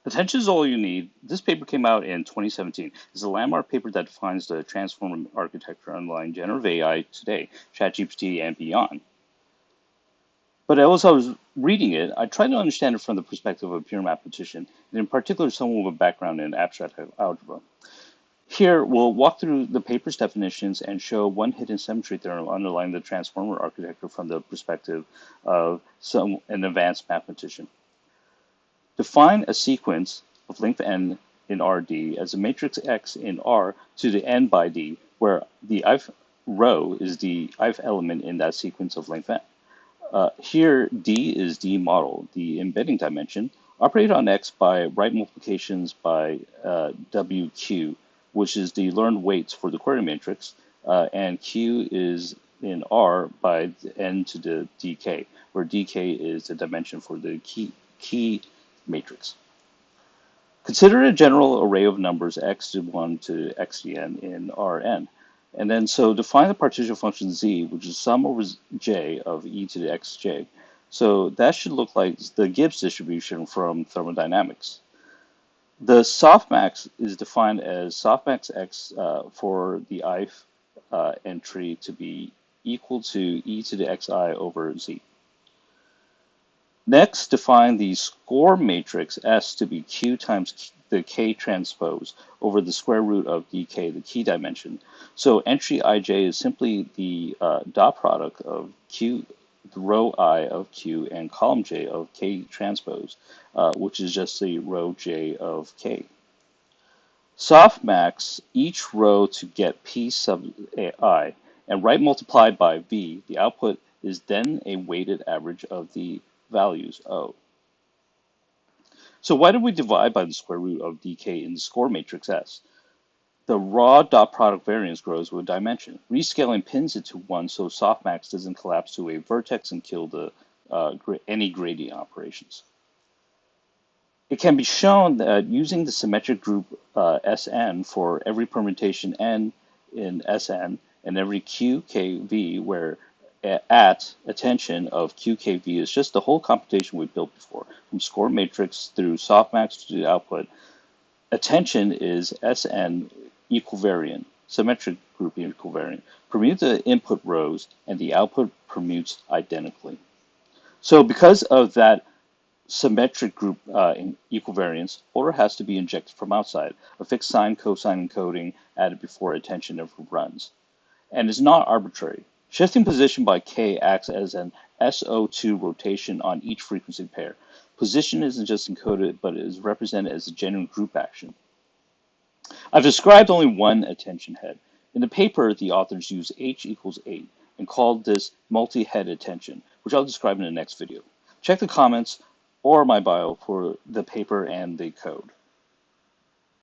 Attention is all you need. This paper came out in 2017. It's a landmark paper that defines the transformer architecture underlying generative AI today, ChatGPT and beyond. But as I was reading it, I tried to understand it from the perspective of a pure mathematician, and in particular, someone with a background in abstract algebra. Here, we'll walk through the paper's definitions and show one hidden symmetry theorem underlying the transformer architecture from the perspective of an advanced mathematician. Define a sequence of length n in Rd as a matrix X in R to the n by d, where the ith row is the ith element in that sequence of length n. Here, d is d model, the embedding dimension. Operate on X by right multiplications by WQ, which is the learned weights for the query matrix, and Q is in R by n to the dk, where dk is the dimension for the key matrix. Consider a general array of numbers x to 1 to xdn in Rn. And then so define the partial function z, which is sum over j of e to the xj. So that should look like the Gibbs distribution from thermodynamics. The softmax is defined as softmax x for the ith entry to be equal to e to the xi over z. Next, define the score matrix S to be Q times the K transpose over the square root of dk, the key dimension. So entry ij is simply the dot product of Q, the row I of Q, and column j of K transpose, which is just the row j of K. Softmax each row to get P sub I, and right multiplied by V, the output is then a weighted average of the values O. So why did we divide by the square root of dk in the score matrix S? The raw dot product variance grows with dimension. Rescaling pins it to 1 so softmax doesn't collapse to a vertex and kill the any gradient operations. It can be shown that using the symmetric group Sn for every permutation n in Sn and every qkv where at attention of QKV is just the whole computation we built before, from score matrix through softmax to the output. Attention is Sn equivariant, symmetric group equivariant. Permute the input rows and the output permutes identically. So because of that symmetric group in equivariance, order has to be injected from outside, a fixed sine cosine encoding added before attention ever runs. And it's not arbitrary. Shifting position by K acts as an SO2 rotation on each frequency pair. Position isn't just encoded, but is represented as a genuine group action. I've described only one attention head. In the paper, the authors use H equals 8 and called this multi-head attention, which I'll describe in the next video. Check the comments or my bio for the paper and the code.